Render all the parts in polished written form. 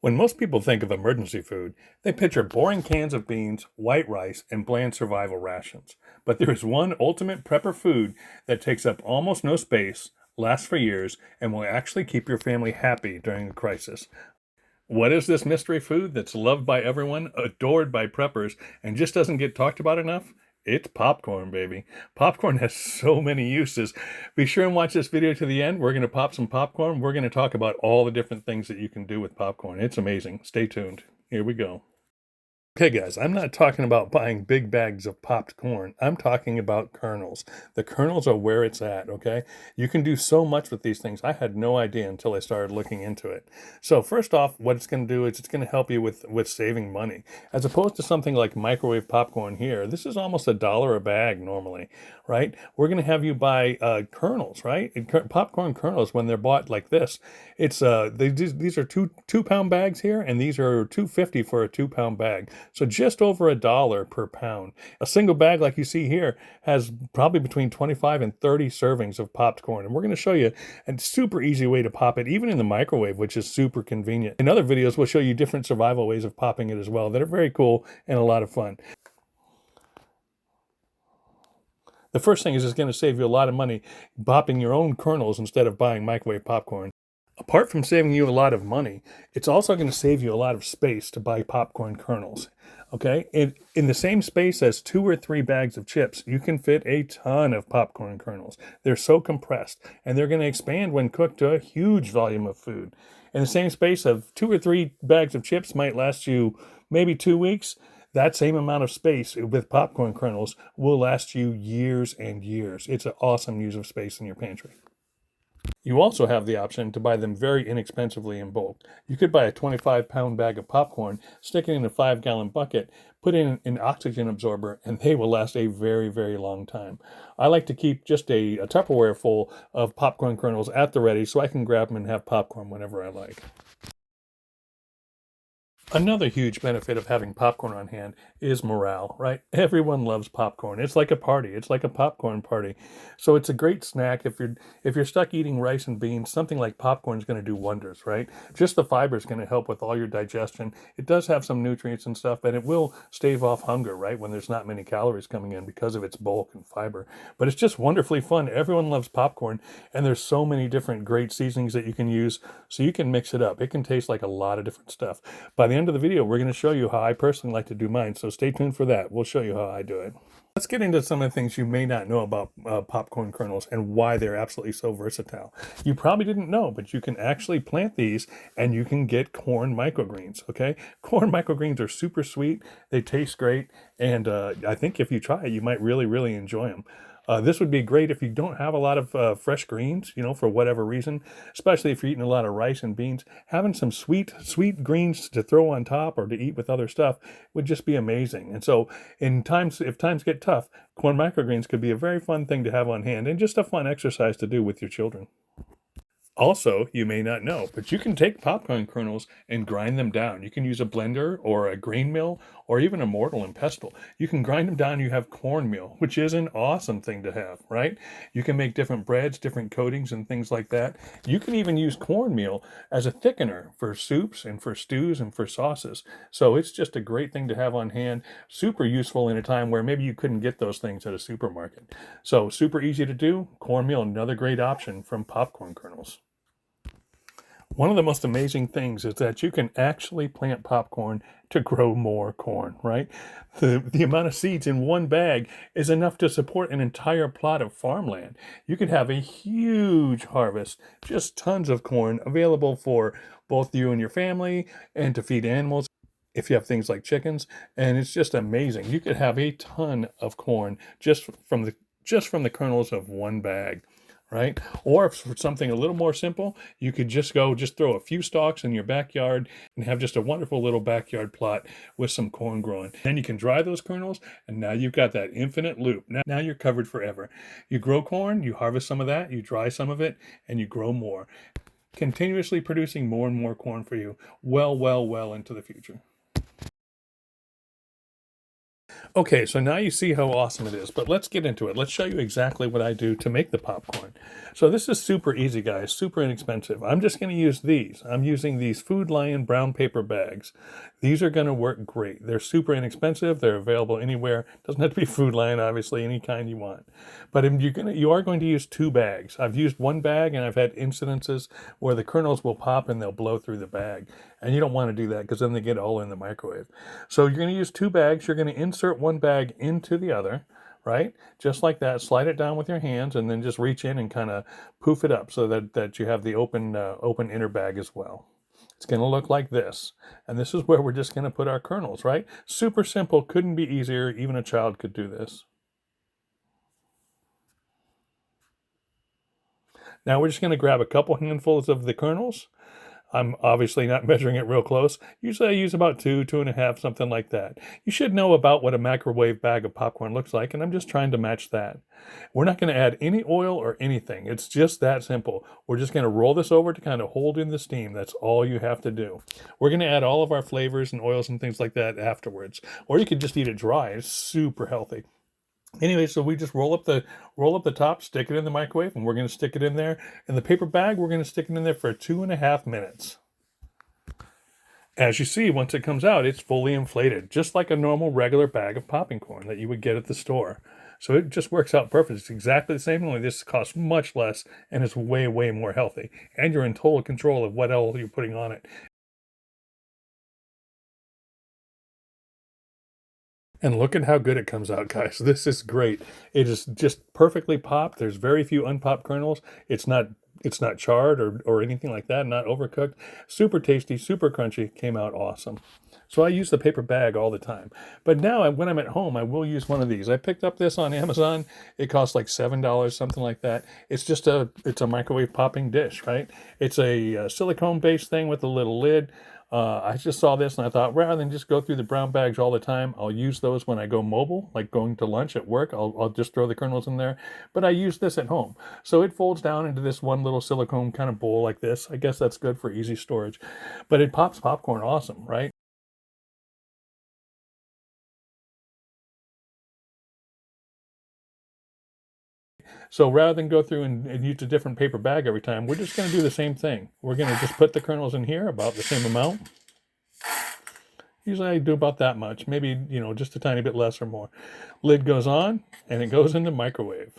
When most people think of emergency food, they picture boring cans of beans, white rice, and bland survival rations. But there is one ultimate prepper food that takes up almost no space, lasts for years, and will actually keep your family happy during a crisis. What is this mystery food that's loved by everyone, adored by preppers, and just doesn't get talked about enough? It's popcorn, baby. Popcorn has so many uses. Be sure and watch this video to the end. We're going to pop some popcorn. We're going to talk about all the different things that you can do with popcorn. It's amazing. Stay tuned. Here we go. Okay, guys, I'm not talking about buying big bags of popped corn. I'm talking about kernels. The kernels are where it's at, okay? You can do so much with these things. I had no idea until I started looking into it. So first off, what it's going to do is it's going to help you with saving money. As opposed to something like microwave popcorn here, this is almost $1 a bag normally, right? We're going to have you buy kernels, right? Popcorn kernels, when they're bought like this, it's these are two-pound bags here, and these are $2.50 for a 2-pound bag. So just over $1 per pound. A single bag like you see here has probably between 25 and 30 servings of popped corn. And we're going to show you a super easy way to pop it, even in the microwave, which is super convenient. In other videos, we'll show you different survival ways of popping it as well that are very cool and a lot of fun. The first thing is it's going to save you a lot of money popping your own kernels instead of buying microwave popcorn. Apart from saving you a lot of money, it's also going to save you a lot of space to buy popcorn kernels. Okay, in the same space as 2 or 3 bags of chips, you can fit a ton of popcorn kernels. They're so compressed, and they're going to expand when cooked to a huge volume of food. In the same space of 2 or 3 bags of chips might last you maybe 2 weeks. That same amount of space with popcorn kernels will last you years and years. It's an awesome use of space in your pantry. You also have the option to buy them very inexpensively in bulk. You could buy a 25-pound bag of popcorn, stick it in a 5-gallon bucket, put in an oxygen absorber, and they will last a very, very long time. I like to keep just a Tupperware full of popcorn kernels at the ready so I can grab them and have popcorn whenever I like. Another huge benefit of having popcorn on hand is morale, right? Everyone loves popcorn. It's like a party. It's like a popcorn party. So it's a great snack if you're stuck eating rice and beans, something like popcorn is going to do wonders, right? Just the fiber is going to help with all your digestion. It does have some nutrients and stuff, and it will stave off hunger, right? When there's not many calories coming in because of its bulk and fiber. But it's just wonderfully fun. Everyone loves popcorn, and there's so many different great seasonings that you can use, so you can mix it up. It can taste like a lot of different stuff. By the end of the video, we're going to show you how I personally like to do mine, so stay tuned for that. We'll show you how I do it. Let's get into some of the things you may not know about popcorn kernels and why they're absolutely so versatile. You probably didn't know, but you can actually plant these and you can get corn microgreens, okay? Corn microgreens are super sweet, they taste great, and I think if you try it, you might really, really enjoy them. This would be great if you don't have a lot of fresh greens, for whatever reason, especially if you're eating a lot of rice and beans. Having some sweet greens to throw on top or to eat with other stuff would just be amazing. And so if times get tough, corn microgreens could be a very fun thing to have on hand and just a fun exercise to do with your children. Also, you may not know, but you can take popcorn kernels and grind them down. You can use a blender or a green mill or even a mortar and pestle. You can grind them down, you have cornmeal, which is an awesome thing to have, right? You can make different breads, different coatings, and things like that. You can even use cornmeal as a thickener for soups and for stews and for sauces. So it's just a great thing to have on hand, super useful in a time where maybe you couldn't get those things at a supermarket. So super easy to do. Cornmeal, another great option from popcorn kernels. One of the most amazing things is that you can actually plant popcorn to grow more corn, right? The amount of seeds in one bag is enough to support an entire plot of farmland. You could have a huge harvest, just tons of corn available for both you and your family and to feed animals if you have things like chickens, and it's just amazing. You could have a ton of corn just from the kernels of one bag. Right? Or for something a little more simple, you could just throw a few stalks in your backyard and have just a wonderful little backyard plot with some corn growing. Then you can dry those kernels, and now you've got that infinite loop. Now you're covered forever. You grow corn, you harvest some of that, you dry some of it, and you grow more. Continuously producing more and more corn for you well into the future. Okay, so now you see how awesome it is, but let's get into it. Let's show you exactly what I do to make the popcorn. So this is super easy, guys, super inexpensive. I'm just going to use these. I'm using these Food Lion brown paper bags. These are going to work great. They're super inexpensive. They're available anywhere. Doesn't have to be Food Lion, obviously, any kind you want. But you are going to use 2 bags. I've used 1 bag, and I've had incidences where the kernels will pop and they'll blow through the bag. And you don't want to do that because then they get all in the microwave. So you're going to use 2 bags. You're going to insert 1 bag into the other, right? Just like that. Slide it down with your hands and then just reach in and kind of poof it up so that you have the open inner bag as well. It's going to look like this. And this is where we're just going to put our kernels, right? Super simple. Couldn't be easier. Even a child could do this. Now we're just going to grab a couple handfuls of the kernels. I'm obviously not measuring it real close. Usually I use about 2.5, something like that. You should know about what a microwave bag of popcorn looks like, and I'm just trying to match that. We're not going to add any oil or anything. It's just that simple. We're just going to roll this over to kind of hold in the steam. That's all you have to do. We're going to add all of our flavors and oils and things like that afterwards. Or you could just eat it dry. It's super healthy. Anyway, so we just roll up the top, stick it in the microwave, and we're going to stick it in there. In the paper bag, we're going to stick it in there for 2.5 minutes. As you see, once it comes out, it's fully inflated, just like a normal regular bag of popping corn that you would get at the store. So it just works out perfect. It's exactly the same, only this costs much less and it's way, way more healthy. And you're in total control of what else you're putting on it. And look at how good it comes out, guys. This is great. It is just perfectly popped. There's very few unpopped kernels. It's not charred or anything like that, not overcooked. Super tasty, super crunchy, came out awesome. So I use the paper bag all the time. But now when I'm at home, I will use one of these. I picked up this on Amazon. It costs like $7, something like that. It's a microwave popping dish, right? It's a silicone based thing with a little lid. I just saw this and I thought, rather than just go through the brown bags all the time, I'll use those when I go mobile, like going to lunch at work. I'll just throw the kernels in there. But I use this at home. So it folds down into this one little silicone kind of bowl like this. I guess that's good for easy storage. But it pops popcorn awesome, right? So rather than go through and use a different paper bag every time, we're just going to do the same thing. We're going to just put the kernels in here about the same amount. Usually I do about that much, maybe, just a tiny bit less or more. Lid goes on and it goes into microwave.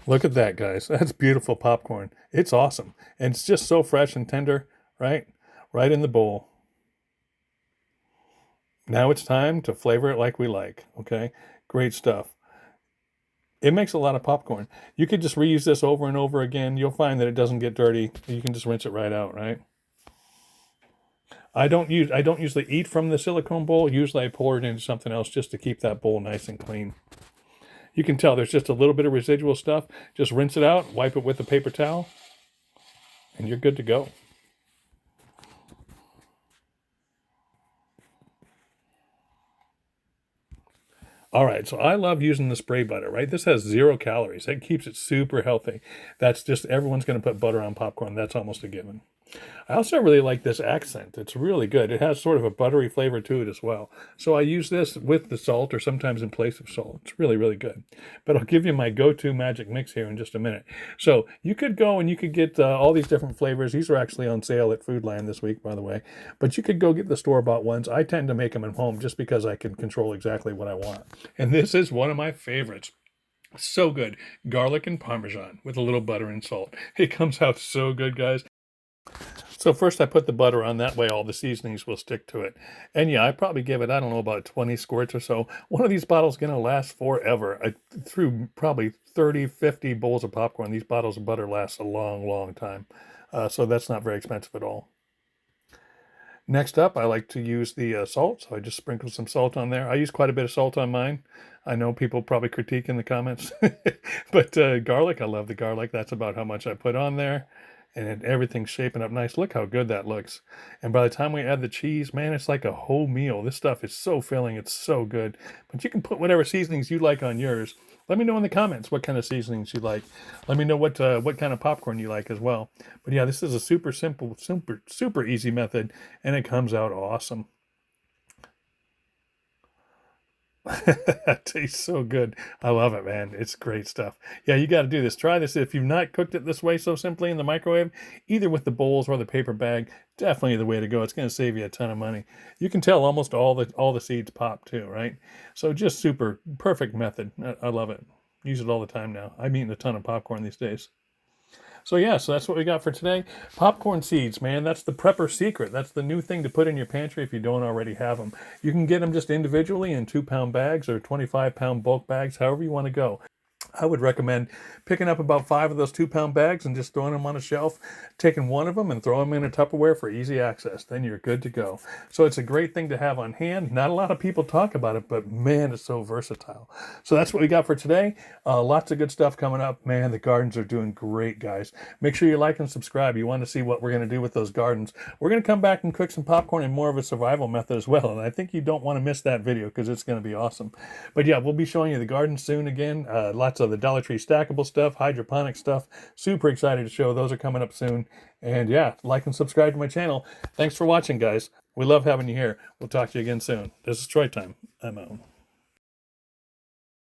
Look at that, guys. That's beautiful popcorn. It's awesome. And it's just so fresh and tender, right? Right in the bowl. Now it's time to flavor it like we like, okay? Great stuff. It makes a lot of popcorn. You could just reuse this over and over again. You'll find that it doesn't get dirty. You can just rinse it right out, right? I don't usually eat from the silicone bowl. Usually I pour it into something else just to keep that bowl nice and clean. You can tell there's just a little bit of residual stuff. Just rinse it out, wipe it with a paper towel, and you're good to go. All right, so I love using the spray butter, right? This has 0 calories. That keeps it super healthy. That's just everyone's going to put butter on popcorn. That's almost a given. I also really like this accent. It's really good. It has sort of a buttery flavor to it as well. So I use this with the salt or sometimes in place of salt. It's really, really good. But I'll give you my go-to magic mix here in just a minute. So you could go and you could get all these different flavors. These are actually on sale at Foodland this week, by the way. But you could go get the store-bought ones. I tend to make them at home just because I can control exactly what I want. And this is one of my favorites. So good. Garlic and Parmesan with a little butter and salt. It comes out so good, guys. So first I put the butter on, that way all the seasonings will stick to it. And yeah, I probably give it, I don't know, about 20 squirts or so. One of these bottles is going to last forever. Through probably 30, 50 bowls of popcorn, these bottles of butter last a long, long time. So that's not very expensive at all. Next up, I like to use the salt. So I just sprinkle some salt on there. I use quite a bit of salt on mine. I know people probably critique in the comments. But garlic, I love the garlic. That's about how much I put on there. and everything's shaping up nice. Look how good that looks. And by the time we add the cheese, man, it's like a whole meal. This stuff is so filling. It's so good. But you can put whatever seasonings you like on yours. Let me know in the comments what kind of seasonings you like. Let me know what kind of popcorn you like as well. But yeah, this is a super simple, super easy method, and it comes out awesome. That tastes so good. I love it, man. It's great stuff. Yeah, you got to do this. Try this if you've not cooked it this way so simply in the microwave, either with the bowls or the paper bag. Definitely the way to go. It's going to save you a ton of money. You can tell almost all the seeds pop too, right? So just super perfect method. I love it. Use it all the time now. I'm eating a ton of popcorn these days. So yeah, so that's what we got for today. Popcorn seeds, man. That's the prepper secret. That's the new thing to put in your pantry if you don't already have them. You can get them just individually in 2-pound bags or 25-pound bulk bags, however you want to go. I would recommend picking up about 5 of those 2-pound bags and just throwing them on a shelf, taking one of them and throwing them in a Tupperware for easy access. Then you're good to go. So it's a great thing to have on hand. Not a lot of people talk about it, but man, it's so versatile. So that's what we got for today. Lots of good stuff coming up. Man, the gardens are doing great, guys. Make sure you like and subscribe. You want to see what we're going to do with those gardens. We're going to come back and cook some popcorn in more of a survival method as well. And I think you don't want to miss that video because it's going to be awesome. But yeah, we'll be showing you the garden soon again. Lots of the Dollar Tree stackable stuff, hydroponic stuff. Super excited to show. Those are coming up soon. And yeah, like and subscribe to my channel. Thanks for watching, guys. We love having you here. We'll talk to you again soon. This is Troy Time. I'm out.